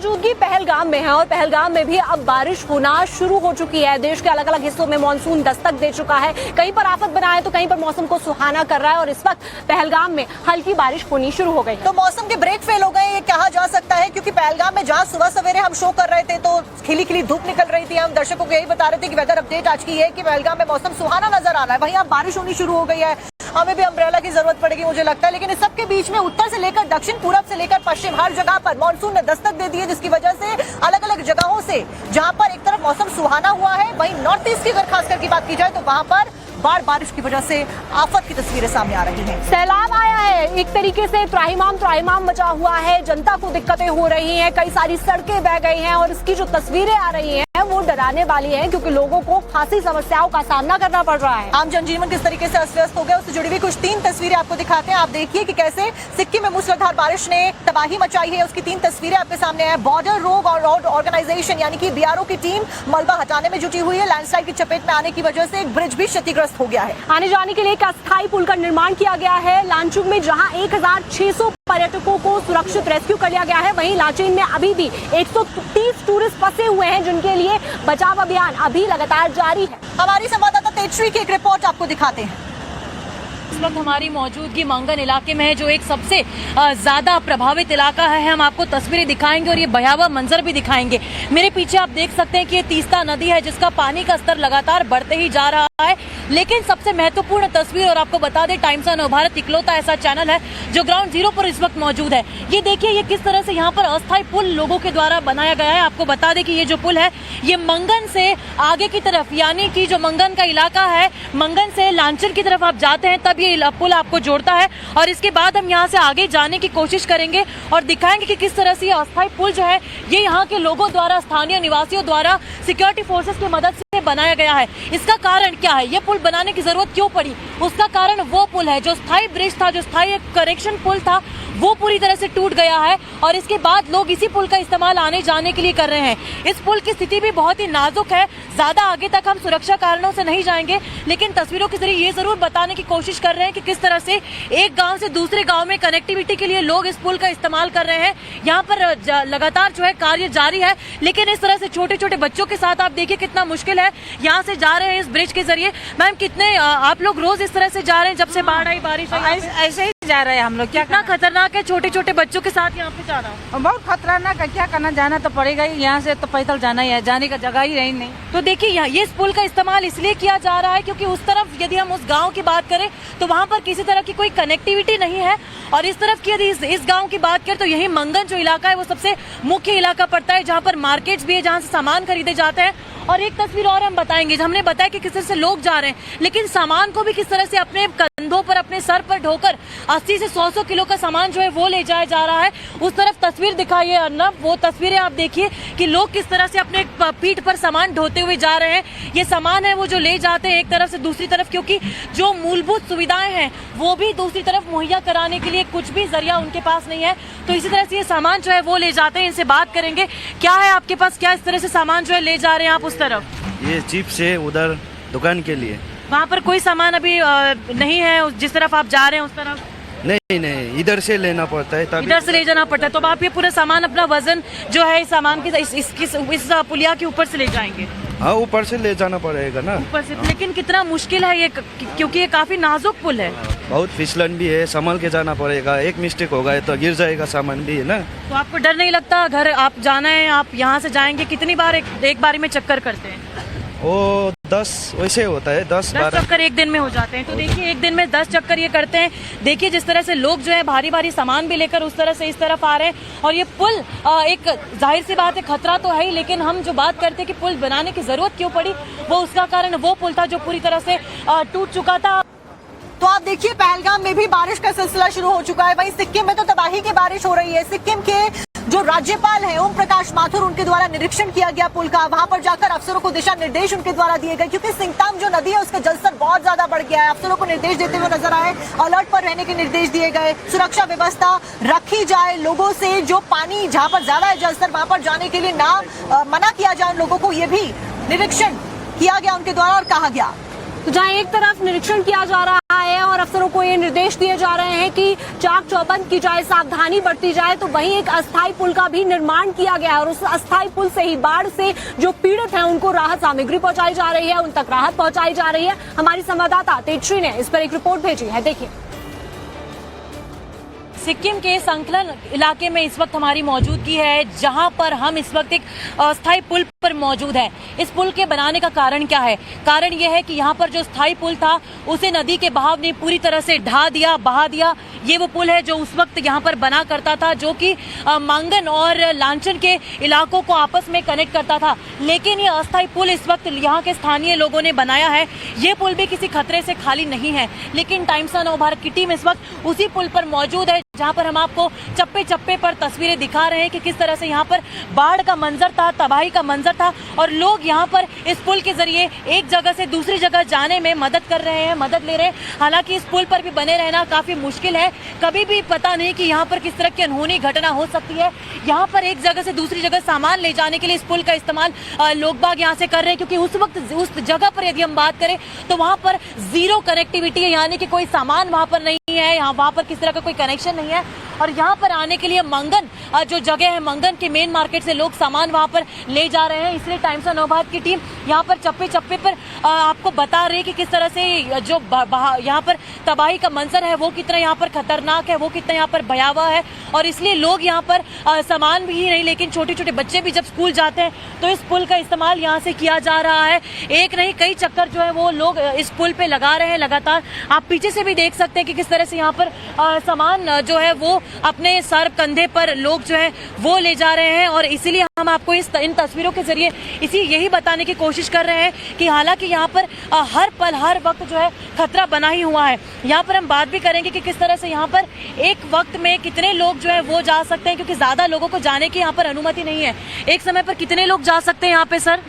मौजूदगी पहलगाम में है और पहलगाम में भी अब बारिश होना शुरू हो चुकी है। देश के अलग अलग हिस्सों में मानसून दस्तक दे चुका है। कहीं पर आफत बना है तो कहीं पर मौसम को सुहाना कर रहा है और इस वक्त पहलगाम में हल्की बारिश होनी शुरू हो गई। तो मौसम के ब्रेक फेल हो गए ये कहा जा सकता है, क्योंकि पहलगाम में जहां सुबह सवेरे हम शो कर रहे थे तो खिली खिली धूप निकल रही थी। हम दर्शकों को यही बता रहे थे कि वेदर अपडेट आज की है कि पहलगाम में मौसम सुहाना नजर आ रहा है। वहीं अब बारिश होनी शुरू हो गई है। हमें भी अम्ब्रेला की जरूरत पड़ेगी मुझे लगता है, लेकिन इस सब के बीच में उत्तर से लेकर दक्षिण, पूरब से लेकर पश्चिम, हर जगह पर मानसून ने दस्तक दे दी है, जिसकी वजह से अलग अलग जगहों से जहां पर एक तरफ मौसम सुहाना हुआ है, वहीं नॉर्थ ईस्ट की अगर खासकर की बात की जाए तो वहां पर बाढ़ बारिश की वजह से आफत की तस्वीरें सामने आ रही हैं। सैलाब आया है, एक तरीके से त्राहिमाम मचा हुआ है। जनता को दिक्कतें हो रही हैं, कई सारी सड़कें बह गई हैं और इसकी जो तस्वीरें आ रही हैं वो डराने वाली हैं, क्योंकि लोगों को खासी समस्याओं का सामना करना पड़ रहा है। आम जनजीवन किस तरीके से अस्त व्यस्त हो गया, उससे जुड़ी हुई कुछ 3 तस्वीरें आपको दिखाते हैं। आप देखिए कि कैसे सिक्किम में मूसलाधार बारिश ने तबाही मचाई है, उसकी 3 तस्वीरें आपके सामने है। बॉर्डर रोड ऑर्गेनाइजेशन यानी कि BRO की टीम मलबा हटाने में जुटी हुई है। लैंडस्लाइड की चपेट में आने की वजह से एक ब्रिज भी क्षतिग्रस्त हो गया है। आने जाने के लिए एक अस्थायी पुल का निर्माण किया गया है। लांचुंग में जहां 1600 पर्यटकों को सुरक्षित रेस्क्यू कर लिया गया है, वहीं लाचेन में अभी भी 130 टूरिस्ट फंसे हुए हैं, जिनके लिए बचाव अभियान अभी लगातार जारी है। हमारी संवाददाता तेजश्री की एक रिपोर्ट आपको दिखाते हैं। इस वक्त हमारी मौजूदगी मंगन इलाके में है, जो एक सबसे ज्यादा प्रभावित इलाका है। हम आपको तस्वीरें दिखाएंगे और ये भयावह मंजर भी दिखाएंगे। मेरे पीछे आप देख सकते हैं कि ये तीस्ता नदी है, जिसका पानी का स्तर लगातार बढ़ते ही जा रहा है। लेकिन सबसे महत्वपूर्ण तस्वीर, और आपको बता दें टाइम्स ऑफ नवभारत इकलौता ऐसा चैनल है जो ग्राउंड जीरो पर इस वक्त मौजूद है। ये देखिए ये किस तरह से यहाँ पर अस्थायी पुल लोगों के द्वारा बनाया गया है। आपको बता दें कि ये जो पुल है ये मंगन से आगे की तरफ, यानी कि जो मंगन का इलाका है, मंगन से लांचन की तरफ आप जाते हैं तब ये पुल आपको जोड़ता है। और इसके बाद हम यहाँ से आगे जाने की कोशिश करेंगे और दिखाएंगे कि किस तरह से ये अस्थायी पुल जो है ये यहाँ के लोगों द्वारा, स्थानीय निवासियों द्वारा सिक्योरिटी फोर्सेस की मदद से बनाया गया है। इसका कारण क्या है, ये पुल बनाने की जरूरत क्यों पड़ी? उसका कारण वो पुल है जो स्थायी ब्रिज था, जो स्थायी कनेक्शन पुल था, वो पूरी तरह से टूट गया है और इसके बाद लोग इसी पुल का इस्तेमाल आने जाने के लिए कर रहे हैं। इस पुल की स्थिति भी बहुत ही नाजुक है। ज्यादा आगे तक हम सुरक्षा कारणों से नहीं जाएंगे, लेकिन तस्वीरों के जरिए ये जरूर बताने की कोशिश कर रहे हैं कि किस तरह से एक गांव से दूसरे गांव में कनेक्टिविटी के लिए लोग इस पुल का इस्तेमाल कर रहे हैं। यहाँ पर लगातार जो है कार्य जारी है, लेकिन इस तरह से छोटे छोटे बच्चों के साथ आप देखिए कितना मुश्किल है। यहाँ से जा रहे हैं इस ब्रिज के जरिए। मैम, कितने आप लोग रोज इस तरह से जा रहे हैं जब से बाढ़ आई, बारिश आई? ऐसे ही जा रहे हैं हम लोग। कितना खतरनाक है छोटे छोटे बच्चों के साथ यहाँ पे जाना? बहुत खतरनाक है, क्या करना, जाना तो पड़ेगा ही। यहाँ से तो पैदल जाना ही है, जाने का जगह ही रही नहीं। तो देखिए यहाँ ये इस पुल का इस्तेमाल इसलिए किया जा रहा है क्योंकि उस तरफ यदि हम उस गांव की बात करें तो वहाँ पर किसी तरह की कोई कनेक्टिविटी नहीं है, और इस तरफ की यदि इस गांव की बात करें तो यही मंगन जो इलाका है वो सबसे मुख्य इलाका पड़ता है, जहाँ पर मार्केट्स भी है, जहाँ से सामान खरीदे जाते हैं। और एक तस्वीर और हम बताएंगे, हमने बताया कि किस तरह से लोग जा रहे हैं, लेकिन सामान को भी किस तरह से अपने कंधों पर, अपने सर पर ढोकर 80 से 100 किलो का सामान जो है वो ले जाया जा रहा है। उस तरफ तस्वीर दिखाइए अर्नब, वो तस्वीरें आप देखिए कि लोग किस तरह से अपने पीठ पर सामान ढोते हुए जा रहे हैं। ये सामान है वो जो ले जाते हैं एक तरफ से दूसरी तरफ, क्योंकि जो मूलभूत सुविधाएं हैं वो भी दूसरी तरफ मुहैया कराने के लिए कुछ भी जरिया उनके पास नहीं है। तो इसी तरह से ये सामान जो है वो ले जाते हैं। इनसे बात करेंगे, क्या है आपके पास, क्या इस तरह से सामान जो है ले जा रहे हैं आप उस तरफ? ये जीप से उधर दुकान के लिए। वहाँ पर कोई सामान अभी नहीं है जिस तरफ आप जा रहे हैं उस तरफ? नहीं, इधर से लेना पड़ता है, तभी इधर से ले जाना पड़ता है। तो अब आप ये पूरा सामान, अपना वजन जो है इस सामान की इस पुलिया के ऊपर से ले जाएंगे? हाँ, ऊपर से ले जाना पड़ेगा ना, ऊपर से। लेकिन कितना मुश्किल है ये, क्योंकि ये काफी नाजुक पुल है, बहुत फिसलन भी है, संभल के जाना पड़ेगा। एक मिस्टेक होगा तो गिर जाएगा सामान भी है ना। तो आपको डर नहीं लगता? घर आप जाना है, आप यहाँ से जाएंगे, कितनी बार एक बारी में चक्कर करते हैं? वो 10 वैसे होता है, 10-12 चक्कर एक दिन में हो जाते हैं। तो देखिए एक दिन में 10 चक्कर ये करते हैं। देखिए जिस तरह से लोग जो है भारी भारी सामान भी लेकर उस तरह से इस तरफ आ रहे हैं। और ये पुल एक जाहिर सी बात है, खतरा तो है ही, लेकिन हम जो बात करते हैं कि पुल बनाने की जरूरत क्यों पड़ी, वो उसका कारण वो पुल था जो पूरी तरह से टूट चुका था। तो आप देखिए पहलगाम में भी बारिश का सिलसिला शुरू हो चुका है। वहीं सिक्किम में तो तबाही की बारिश हो रही है। सिक्किम के जो राज्यपाल हैं ओम प्रकाश माथुर, उनके द्वारा निरीक्षण किया गया पुल का। वहां पर जाकर अफसरों को दिशा निर्देश उनके द्वारा दिए गए, क्योंकि सिंगताम जो नदी है उसका जलस्तर बहुत ज्यादा बढ़ गया है। अफसरों को निर्देश देते हुए नजर आए, अलर्ट पर रहने के निर्देश दिए गए, सुरक्षा व्यवस्था रखी जाए, लोगों से जो पानी जहां पर ज्यादा है जलस्तर वहां पर जाने के लिए ना मना किया जाए उन लोगों को, ये भी निरीक्षण किया गया उनके द्वारा और कहा गया। तो जहां एक तरफ निरीक्षण किया जा रहा है और अफसरों को ये निर्देश दिए जा रहे हैं कि चाक चौबंद की जाए, सावधानी बरती जाए, तो वहीं एक अस्थायी पुल का भी निर्माण किया गया है और उस अस्थायी पुल से ही बाढ़ से जो पीड़ित हैं उनको राहत सामग्री पहुंचाई जा रही है, उन तक राहत पहुंचाई जा रही है। हमारी संवाददाता तेजश्री ने इस पर एक रिपोर्ट भेजी है, देखिए। सिक्किम के संकलन इलाके में इस वक्त हमारी मौजूदगी है, जहां पर हम इस वक्त एक अस्थायी पुल पर मौजूद है। इस पुल के बनाने का कारण क्या है? कारण यह है कि यहाँ पर जो स्थायी पुल था उसे नदी के बहाव ने पूरी तरह से बहा दिया। ये वो पुल है जो उस वक्त यहाँ पर बना करता था, जो कि मांगन और लांचन के इलाकों को आपस में कनेक्ट करता था। लेकिन ये अस्थायी पुल इस वक्त यहाँ के स्थानीय लोगों ने बनाया है। ये पुल भी किसी खतरे से खाली नहीं है, लेकिन टाइम्स ऑफ नवभारत की टीम इस वक्त उसी पुल पर मौजूद है, जहां पर हम आपको चप्पे चप्पे पर तस्वीरें दिखा रहे हैं कि किस तरह से यहाँ पर बाढ़ का मंजर था, तबाही का मंजर था और लोग यहाँ पर इस पुल के जरिए एक जगह से दूसरी जगह जाने में मदद कर रहे हैं, मदद ले रहे हैं। हालांकि इस पुल पर भी बने रहना काफी मुश्किल है, कभी भी पता नहीं कि यहाँ पर किस तरह की अनहोनी घटना हो सकती है। यहाँ पर एक जगह से दूसरी जगह सामान ले जाने के लिए इस पुल का इस्तेमाल लोग बाग यहाँ से कर रहे हैं, क्योंकि उस वक्त उस जगह पर यदि हम बात करें तो वहाँ पर जीरो कनेक्टिविटी है, यानी कि कोई सामान वहाँ पर नहीं है, वहाँ पर किस तरह का कोई कनेक्शन नहीं है। और यहाँ पर आने के लिए मंगन जो जगह है, मंगन के मेन मार्केट से लोग सामान वहाँ पर ले जा रहे हैं। इसलिए टाइम्स ऑफ नवभारत की टीम यहाँ पर चप्पे चप्पे पर आपको बता रही है कि किस तरह से जो यहाँ पर तबाही का मंजर है वो कितना यहाँ पर खतरनाक है, वो कितना यहाँ पर भयावह है। और इसलिए लोग यहाँ पर सामान भी नहीं, लेकिन छोटे छोटे बच्चे भी जब स्कूल जाते हैं तो इस पुल का इस्तेमाल यहाँ से किया जा रहा है। एक नहीं कई चक्कर जो है वो लोग इस पुल पे लगा रहे हैं लगातार। आप पीछे से भी देख सकते हैं कि किस तरह से यहाँ पर सामान जो है वो अपने सर कंधे पर लोग जो है वो ले जा रहे हैं। और इसीलिए हम आपको इन तस्वीरों के जरिए यही बताने की कोशिश कर रहे हैं कि हालांकि यहाँ पर हर पल हर वक्त जो है खतरा बना ही हुआ है। यहाँ पर हम बात भी करेंगे कि किस तरह से यहाँ पर एक वक्त में कितने लोग जो है वो जा सकते हैं, क्योंकि ज्यादा लोगों को जाने की यहाँ पर अनुमति नहीं है। एक समय पर कितने लोग जा सकते हैं यहाँ पे सर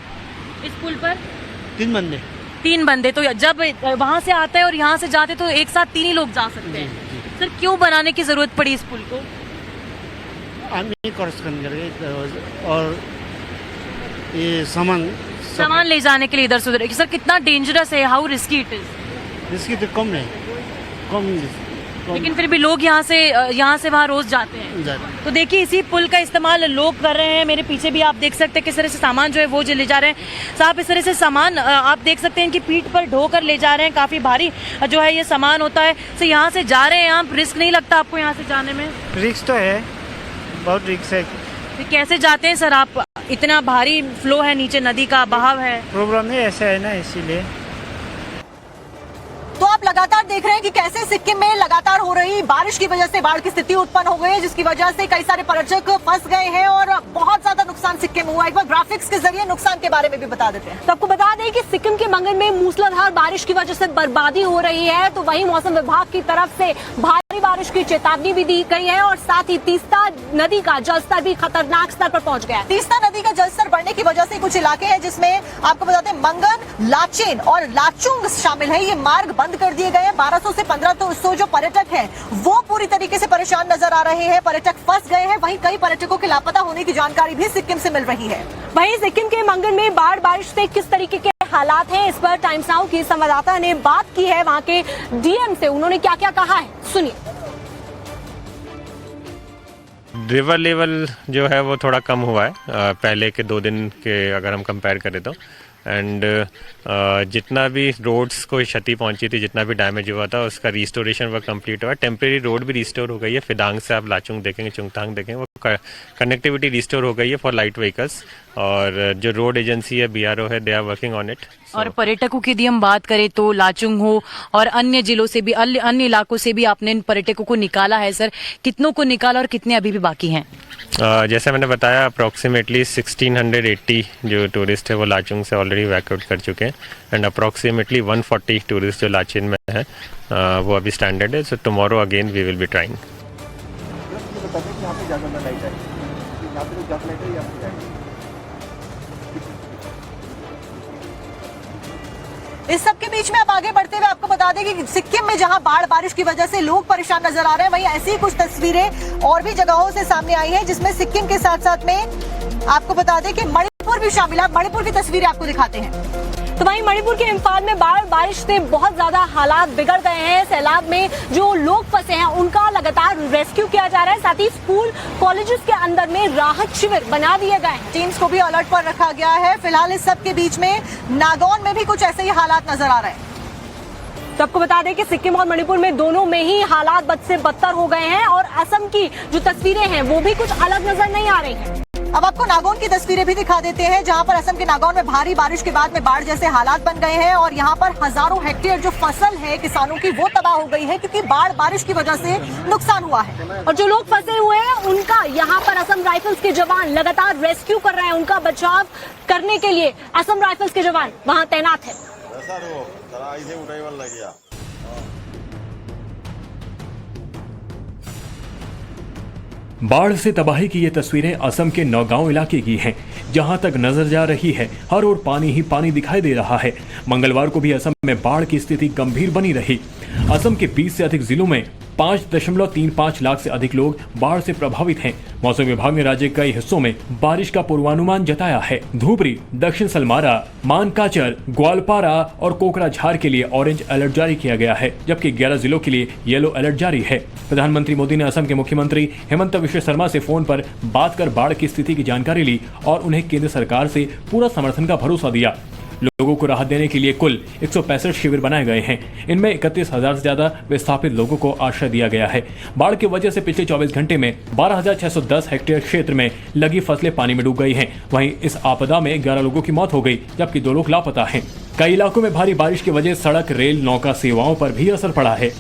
इस पुल पर? 3 बंदे। तो जब वहाँ से आते हैं और यहाँ से जाते तो एक साथ 3 ही लोग जा सकते हैं। सर क्यों बनाने की जरूरत पड़ी इस पुल को? और ये सामान ले जाने के लिए इधर से उधर। सर कितना डेंजरस है, how risky it is? Risky तो कम लेकिन फिर भी लोग यहाँ से वहाँ रोज जाते हैं। तो देखिए इसी पुल का इस्तेमाल लोग कर रहे हैं। मेरे पीछे भी आप देख सकते हैं किस तरह से सामान जो है वो ले जा रहे हैं। साहब इस तरह से सामान आप देख सकते हैं कि पीठ पर ढोकर ले जा रहे हैं, काफी भारी जो है ये सामान होता है। तो यहाँ से जा रहे हैं आप, रिस्क नहीं लगता आपको यहाँ से जाने में? रिस्क तो है, बहुत रिस्क है। तो कैसे जाते हैं सर आप? इतना भारी फ्लो है, नीचे नदी का बहाव है। प्रॉब्लम नहीं ऐसा है ना, इसीलिए। तो आप लगातार देख रहे हैं कि कैसे सिक्किम में लगातार हो रही बारिश की वजह से बाढ़ की स्थिति उत्पन्न हो गई है, जिसकी वजह से कई सारे पर्यटक फंस गए हैं और बहुत ज्यादा नुकसान सिक्किम में हुआ। एक बार ग्राफिक्स के जरिए नुकसान के बारे में भी बता देते हैं। तो आपको बता दें कि सिक्किम के मंगन में मूसलाधार बारिश की वजह से बर्बादी हो रही है, तो वहीं मौसम विभाग की तरफ से भारी बारिश की चेतावनी भी दी गई है और साथ ही तीस्ता नदी का जलस्तर भी खतरनाक स्तर पर पहुंच गया है। तीस्ता नदी का जलस्तर बढ़ने की वजह से कुछ इलाके हैं जिसमें आपको बताते हैं मंगन, लाचेन और लाचुंग शामिल है। ये मार्ग बंद कर दिए गए हैं। 1200 से 1500 जो पर्यटक हैं वो पूरी तरीके से परेशान नजर आ रहे हैं, पर्यटक फंस गए हैं। वहीं कई पर्यटकों के लापता होने की जानकारी भी सिक्किम से मिल रही है। वहीं सिक्किम के मंगन में बाढ़ बारिश से किस तरीके के हालात हैं, इस पर टाइम्स नाउ की संवाददाता ने बात की है वहां के डीएम से। उन्होंने क्या क्या कहा है, सुनिए। रिवर लेवल जो है वो थोड़ा कम हुआ है पहले के 2 दिन के अगर हम कंपेयर करें तो। एंड जितना भी रोड्स को क्षति पहुंची थी, जितना भी डैमेज हुआ था, उसका रिस्टोरेशन वर्क कंप्लीट हुआ। टेम्परेरी रोड भी रिस्टोर हो गई है। फिदांग से आप लाचुंग देखेंगे, चुंगथांग देखेंगे, वो कनेक्टिविटी रिस्टोर हो गई है फॉर लाइट व्हीकल्स। और जो रोड एजेंसी है, BRO है, they are working on it. और पर्यटकों की यदि हम बात करें तो लाचुंग हो और अन्य जिलों से भी, अन्य इलाकों से भी आपने इन पर्यटकों को निकाला है सर। कितनों को निकाला और कितने अभी भी बाकी हैं? जैसे मैंने बताया अप्रॉक्सीमेटली 1680 जो टूरिस्ट है वो लाचुंग से ऑलरेडी वैकआउट कर चुके हैं। एंड अप्रॉक्सीमेटली 140 टूरिस्ट जो लाचेन में है वो अभी स्टैंडर्ड है। So tomorrow again we will be trying. इस सब के बीच में अब आगे बढ़ते हुए आपको बता दें कि सिक्किम में जहां बाढ़ बारिश की वजह से लोग परेशान नजर आ रहे हैं, वहीं ऐसी कुछ तस्वीरें और भी जगहों से सामने आई हैं जिसमें सिक्किम के साथ साथ में आपको बता दें कि मणिपुर भी शामिल है। मणिपुर की तस्वीरें आपको दिखाते हैं। तो वहीं मणिपुर के इम्फाल में बारिश से बहुत ज्यादा हालात बिगड़ गए हैं। सैलाब में जो लोग फंसे हैं उनका लगातार रेस्क्यू किया जा रहा है। साथ ही स्कूल कॉलेजेस के अंदर में राहत शिविर बना दिए गए हैं। टीम्स को भी अलर्ट पर रखा गया है। फिलहाल इस सब के बीच में नागौन में भी कुछ ऐसे ही हालात नजर आ रहे हैं। तो आपको बता दें कि सिक्किम और मणिपुर में दोनों में ही हालात बद से बदतर हो गए हैं और असम की जो तस्वीरें हैं वो भी कुछ अलग नजर नहीं आ रही हैं। अब आपको नागौन की तस्वीरें भी दिखा देते हैं, जहां पर असम के नागौन में भारी बारिश के बाद में बाढ़ जैसे हालात बन गए हैं और यहां पर हजारों हेक्टेयर जो फसल है किसानों की वो तबाह हो गई है, क्योंकि बारिश की वजह से नुकसान हुआ है। और जो लोग फंसे हुए हैं उनका यहाँ पर असम राइफल्स के जवान लगातार रेस्क्यू कर रहे हैं। उनका बचाव करने के लिए असम राइफल्स के जवान वहाँ तैनात है। बाढ़ से तबाही की ये तस्वीरें असम के नौगांव इलाके की हैं, जहां तक नजर जा रही है हर ओर पानी ही पानी दिखाई दे रहा है। मंगलवार को भी असम में बाढ़ की स्थिति गंभीर बनी रही। असम के 20 से अधिक जिलों में 5.35 लाख से अधिक लोग बाढ़ से प्रभावित हैं। मौसम विभाग ने राज्य के कई हिस्सों में बारिश का पूर्वानुमान जताया है। धूबरी, दक्षिण सलमारा, मानकाचर, ग्वालपारा और कोकराझार के लिए ऑरेंज अलर्ट जारी किया गया है, जबकि 11 जिलों के लिए येलो अलर्ट जारी है। प्रधानमंत्री मोदी ने असम के मुख्यमंत्री हेमंत विश्व शर्मा से फोन पर बात कर बाढ़ की स्थिति की जानकारी ली और उन्हें केंद्र सरकार से पूरा समर्थन का भरोसा दिया। लोगों को राहत देने के लिए कुल 165 शिविर बनाए गए हैं। इनमें 31,000 से ज्यादा विस्थापित लोगों को आश्रय दिया गया है। बाढ़ की वजह से पिछले 24 घंटे में 12,610 हेक्टेयर क्षेत्र में लगी फसलें पानी में डूब गई हैं। वहीं इस आपदा में 11 लोगों की मौत हो गई, जबकि 2 लोग लापता हैं। कई इलाकों में भारी बारिश की वजह सड़क, रेल, नौका सेवाओं पर भी असर पड़ा है।